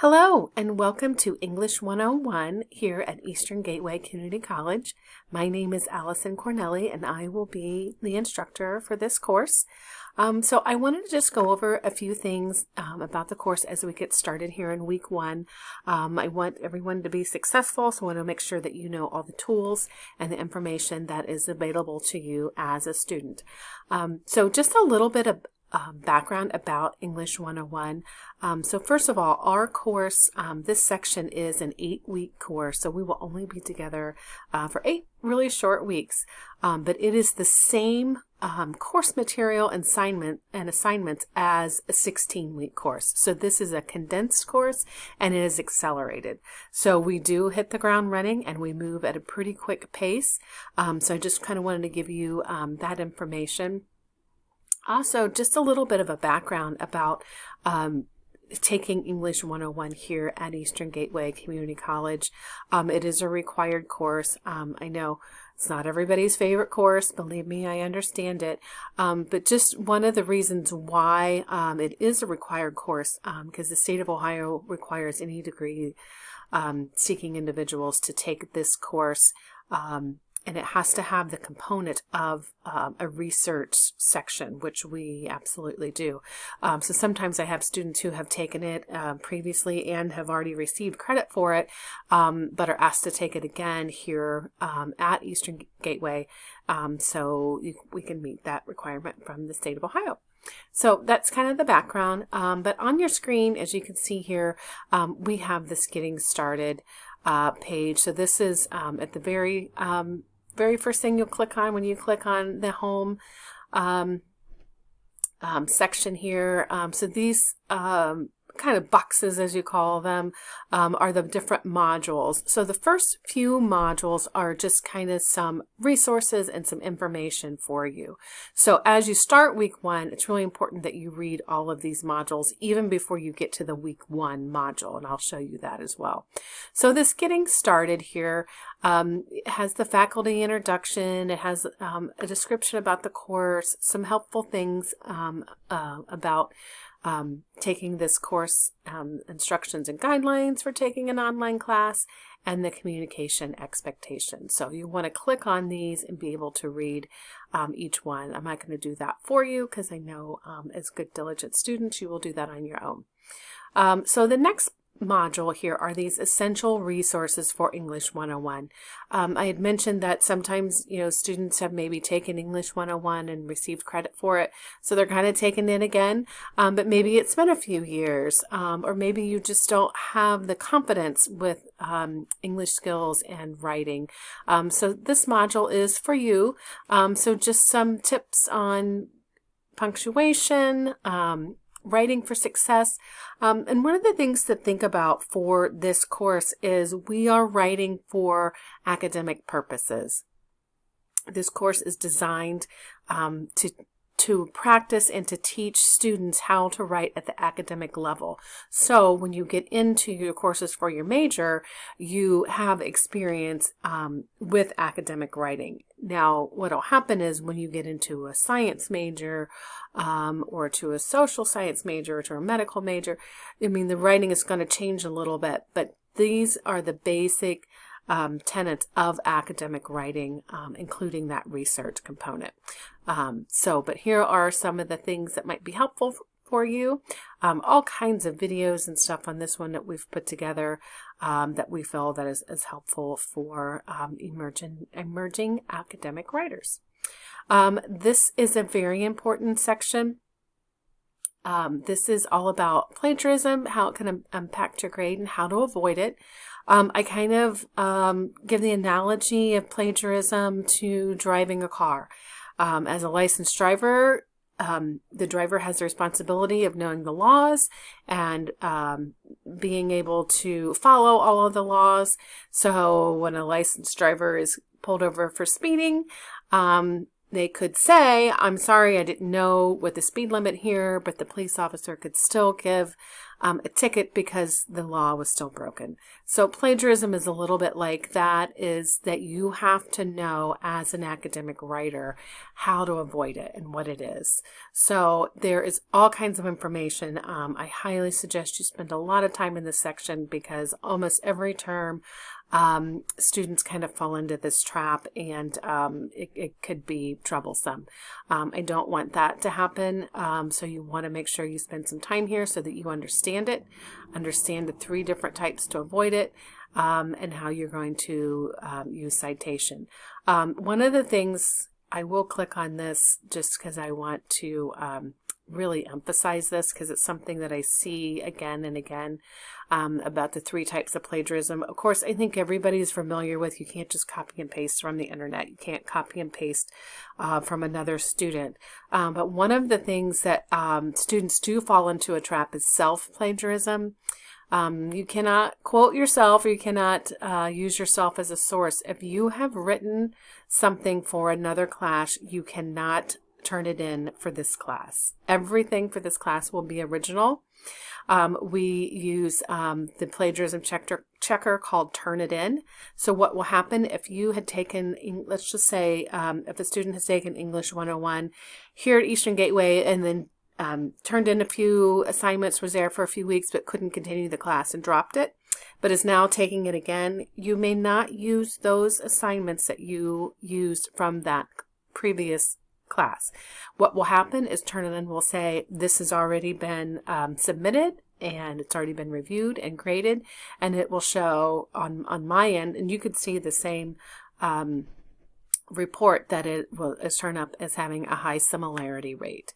Hello and welcome to English 101 here at Eastern Gateway Community College. My name is Allison Cornelli and I will be the instructor for this course. So I wanted to just go over a few things about the course as we get started here in week one. I want everyone to be successful, so I want to make sure that you know all the tools and the information that is available to you as a student. So just a little bit of background about English 101. So first of all, our course, this section is an 8-week course, so we will only be together for 8 really short weeks, but it is the same course material and assignments as a 16-week course. So this is a condensed course and it is accelerated. So we do hit the ground running and we move at a pretty quick pace. So I just kind of wanted to give you that information. Also, just a little bit of a background about taking English 101 here at Eastern Gateway Community College. It is a required course. I know it's not everybody's favorite course. Believe me, I understand it. But just one of the reasons why it is a required course, because the state of Ohio requires any degree seeking individuals to take this course. And it has to have the component of a research section, which we absolutely do. So sometimes I have students who have taken it previously and have already received credit for it, but are asked to take it again here at Eastern Gateway, so we can meet that requirement from the state of Ohio. So that's kind of the background, but on your screen, as you can see here, we have this getting started page. So this is at the very first thing you'll click on when you click on the home section here. So these kind of boxes, as you call them, are the different modules. So the first few modules are just kind of some resources and some information for you. So as you start week one, it's really important that you read all of these modules even before you get to the week one module, and I'll show you that as well. So this getting started here it has the faculty introduction, it has a description about the course, some helpful things about taking this course, instructions and guidelines for taking an online class, and the communication expectations. So you want to click on these and be able to read each one. I'm not going to do that for you because I know as good diligent students you will do that on your own. So the next module here are these essential resources for English 101. I had mentioned that sometimes, students have maybe taken English 101 and received credit for it, so they're kind of taking it again, but maybe it's been a few years, or maybe you just don't have the confidence with English skills and writing. So this module is for you. So just some tips on punctuation, writing for success. And one of the things to think about for this course is we are writing for academic purposes. This course is designed to practice and to teach students how to write at the academic level. So when you get into your courses for your major, you have experience with academic writing. Now, what will happen is when you get into a science major or to a social science major or to a medical major, the writing is going to change a little bit, but these are the basic tenets of academic writing, including that research component. But here are some of the things that might be helpful for you. All kinds of videos and stuff on this one that we've put together that we feel that is helpful for emerging academic writers. This is a very important section. This is all about plagiarism, how it can impact your grade and how to avoid it. I kind of give the analogy of plagiarism to driving a car. As a licensed driver, the driver has the responsibility of knowing the laws and being able to follow all of the laws. So when a licensed driver is pulled over for speeding, they could say, I'm sorry, I didn't know what the speed limit here, but the police officer could still give a ticket because the law was still broken. So plagiarism is a little bit like that, is that you have to know as an academic writer how to avoid it and what it is. So there is all kinds of information. I highly suggest you spend a lot of time in this section because almost every term students kind of fall into this trap, and it could be troublesome. I don't want that to happen, so you want to make sure you spend some time here so that you understand it, understand the 3 different types to avoid it, and how you're going to use citation. One of the things, I will click on this just because I want to really emphasize this, because it's something that I see again and again about the 3 types of plagiarism. Of course, I think everybody's familiar with, you can't just copy and paste from the internet. You can't copy and paste from another student. But one of the things that students do fall into a trap is self-plagiarism. You cannot quote yourself, or you cannot use yourself as a source. If you have written something for another class, you cannot turn it in for this class. Everything for this class will be original. We use the plagiarism checker called Turnitin. So what will happen if you had taken, let's just say, if a student has taken English 101 here at Eastern Gateway and then turned in a few assignments, was there for a few weeks but couldn't continue the class and dropped it, but is now taking it again, you may not use those assignments that you used from that previous class. What will happen is Turnitin will say, this has already been submitted and it's already been reviewed and graded, and it will show on my end, and you could see the same report that it is turned up as having a high similarity rate.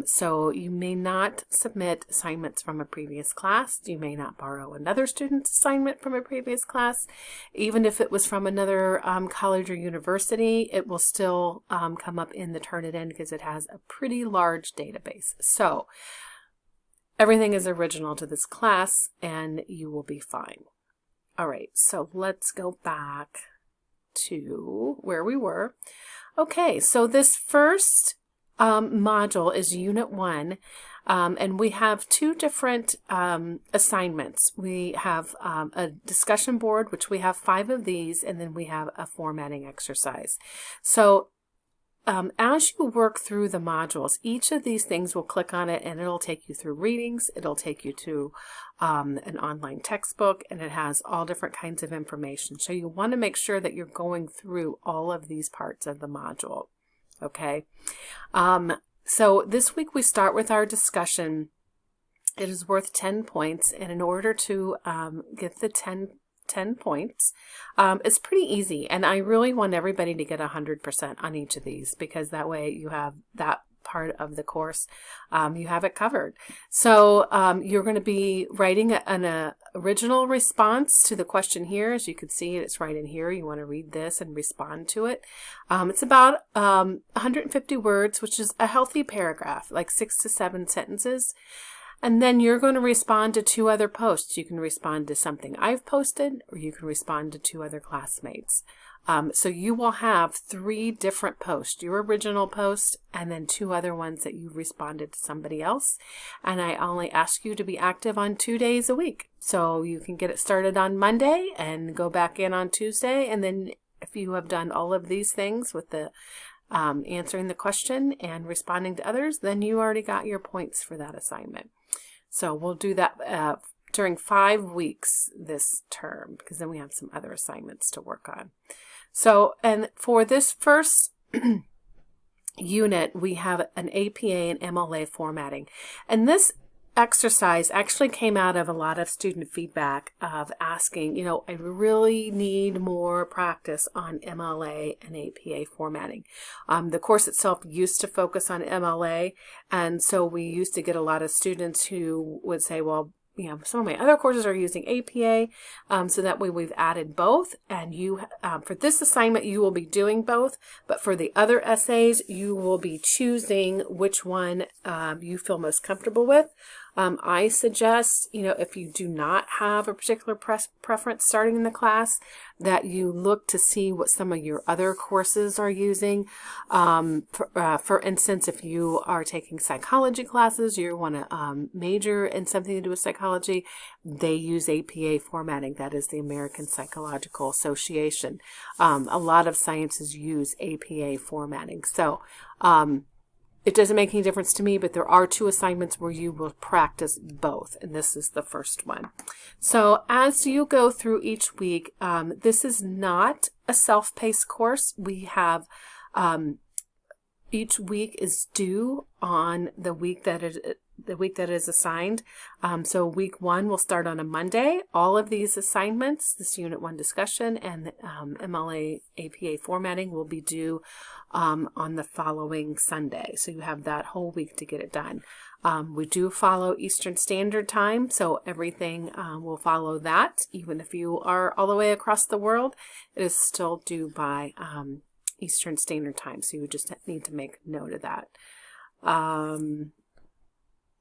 So you may not submit assignments from a previous class. You may not borrow another student's assignment from a previous class. Even if it was from another college or university, it will still come up in the Turnitin because it has a pretty large database. So everything is original to this class and you will be fine. All right, so let's go back to where we were. Okay, so this first module is Unit 1, and we have 2 different assignments. We have a discussion board, which we have 5 of these, and then we have a formatting exercise. So as you work through the modules, each of these things will click on it and it'll take you through readings, it'll take you to an online textbook, and it has all different kinds of information. So you want to make sure that you're going through all of these parts of the module. Okay, so this week we start with our discussion. It is worth 10 points, and in order to get the 10 points, it's pretty easy, and I really want everybody to get 100% on each of these, because that way you have that part of the course, you have it covered. So you're going to be writing an original response to the question here. As you can see, it's right in here. You want to read this and respond to it. It's about 150 words, which is a healthy paragraph, like 6 to 7 sentences. And then you're going to respond to 2 other posts. You can respond to something I've posted, or you can respond to 2 other classmates. So you will have 3 different posts, your original post, and then 2 other ones that you responded to somebody else. And I only ask you to be active on 2 days a week. So you can get it started on Monday and go back in on Tuesday. And then if you have done all of these things with the answering the question and responding to others, then you already got your points for that assignment. So we'll do that during 5 weeks this term, because then we have some other assignments to work on. So, and for this first unit, we have an APA and MLA formatting. And this exercise actually came out of a lot of student feedback of asking, you know, I really need more practice on MLA and APA formatting. The course itself used to focus on MLA, and so we used to get a lot of students who would say, well, you know, some of my other courses are using APA, so that way we've added both, and you for this assignment you will be doing both, but for the other essays you will be choosing which one you feel most comfortable with. I suggest, if you do not have a particular preference starting in the class, that you look to see what some of your other courses are using. For instance, if you are taking psychology classes, you want to major in something to do with psychology, they use APA formatting. That is the American Psychological Association. A lot of sciences use APA formatting. So it doesn't make any difference to me, but there are 2 assignments where you will practice both, and this is the first one. So as you go through each week, this is not a self-paced course. We have each week is due on the week that it is assigned. So week 1 will start on a Monday. All of these assignments, this Unit 1 discussion and MLA APA formatting, will be due on the following Sunday. So you have that whole week to get it done. We do follow Eastern Standard Time, so everything will follow that. Even if you are all the way across the world, it is still due by Eastern Standard Time, so you just need to make note of that.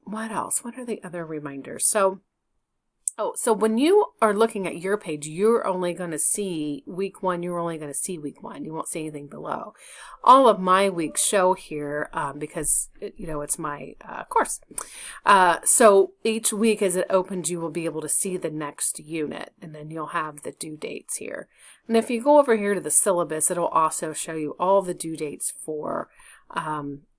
What else? What are the other reminders? So when you are looking at your page, you're only going to see week 1. You're only going to see week 1. You won't see anything below. All of my weeks show here because it's my course. So each week as it opens, you will be able to see the next unit, and then you'll have the due dates here. And if you go over here to the syllabus, it'll also show you all the due dates for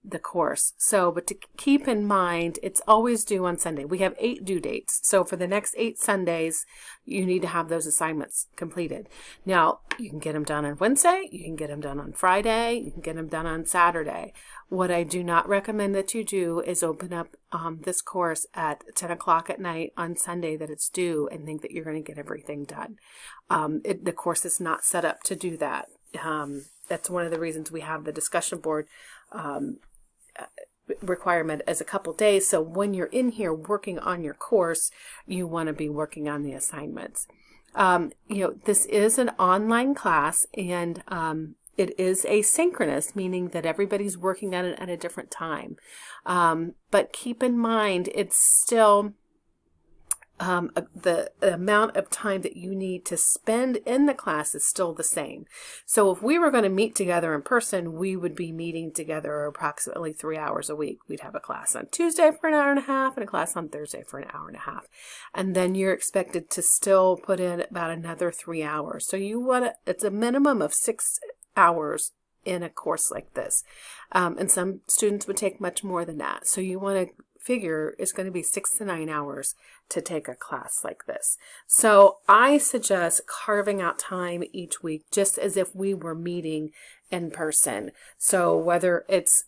the course. But to keep in mind, it's always due on Sunday. We have 8 due dates. So for the next 8 Sundays, you need to have those assignments completed. Now, you can get them done on Wednesday, you can get them done on Friday, you can get them done on Saturday. What I do not recommend that you do is open up this course at 10 o'clock at night on Sunday that it's due and think that you're going to get everything done. The course is not set up to do that. That's one of the reasons we have the discussion board requirement as a couple days. So when you're in here working on your course, you want to be working on the assignments. This is an online class, and it is asynchronous, meaning that everybody's working on it at a different time. But keep in mind, it's still the amount of time that you need to spend in the class is still the same. So if we were going to meet together in person, we would be meeting together approximately 3 hours a week. We'd have a class on Tuesday for an hour and a half and a class on Thursday for an hour and a half. And then you're expected to still put in about another 3 hours. So it's a minimum of 6 hours in a course like this. And some students would take much more than that. So you want to figure it's going to be 6 to 9 hours to take a class like this. So I suggest carving out time each week just as if we were meeting in person. So whether it's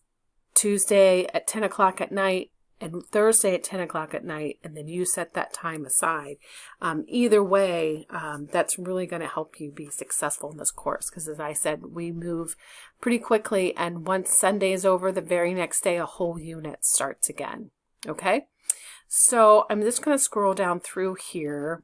Tuesday at 10 o'clock at night and Thursday at 10 o'clock at night, and then you set that time aside. Either way, that's really going to help you be successful in this course, because as I said, we move pretty quickly, and once Sunday is over, the very next day a whole unit starts again. Okay, so I'm just going to scroll down through here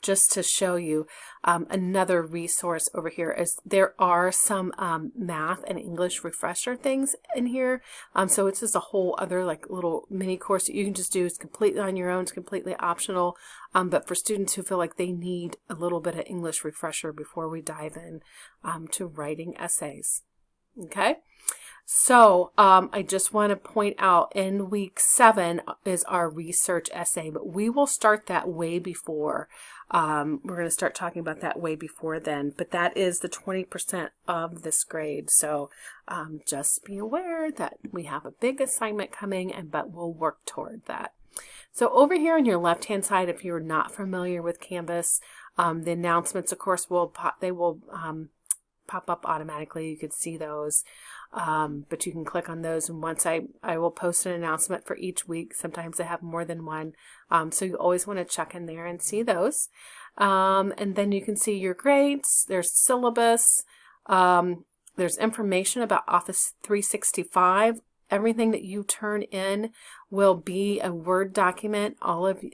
just to show you another resource over here. Is there are some math and English refresher things in here. So it's just a whole other like little mini course that you can just do. It's completely on your own. It's completely optional. But for students who feel like they need a little bit of English refresher before we dive in to writing essays. Okay. So I just want to point out in week 7 is our research essay, but we will start that way before. We're going to start talking about that way before then, but that is the 20% of this grade. So just be aware that we have a big assignment coming, but we'll work toward that. So over here on your left-hand side, if you're not familiar with Canvas, the announcements, of course, will pop up automatically. You could see those. But you can click on those, and once I will post an announcement for each week. Sometimes I have more than one, so you always want to check in there and see those. And then you can see your grades. There's syllabus. There's information about Office 365. Everything that you turn in will be a Word document. All of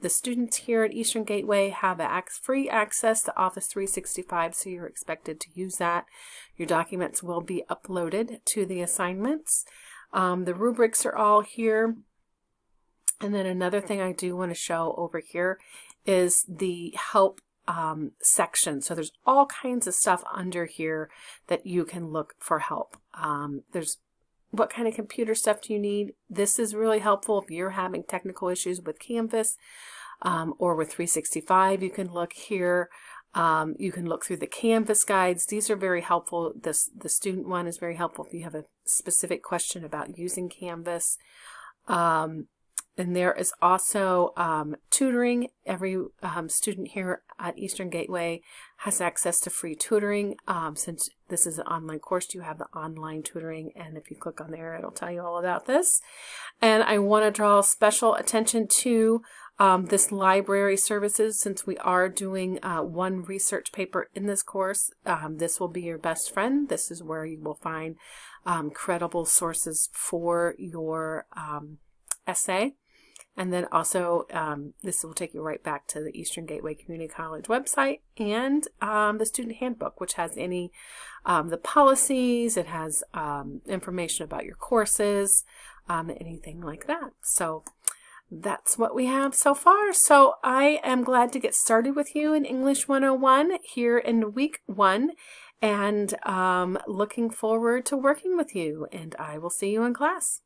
the students here at Eastern Gateway have free access to Office 365, so you're expected to use that. Your documents will be uploaded to the assignments. The rubrics are all here. And then another thing I do want to show over here is the help section. So there's all kinds of stuff under here that you can look for help. There's what kind of computer stuff do you need? This is really helpful if you're having technical issues with Canvas or with 365. You can look here. You can look through the Canvas guides. These are very helpful. The student one is very helpful if you have a specific question about using Canvas. And there is also tutoring. Every student here at Eastern Gateway has access to free tutoring. Since this is an online course, you have the online tutoring, and if you click on there, it'll tell you all about this. And I want to draw special attention to this library services. Since we are doing one research paper in this course, this will be your best friend. This is where you will find credible sources for your essay. And then also, this will take you right back to the Eastern Gateway Community College website and the student handbook, which has any the policies. It has information about your courses, anything like that. So that's what we have so far. So I am glad to get started with you in English 101 here in week 1, and looking forward to working with you. And I will see you in class.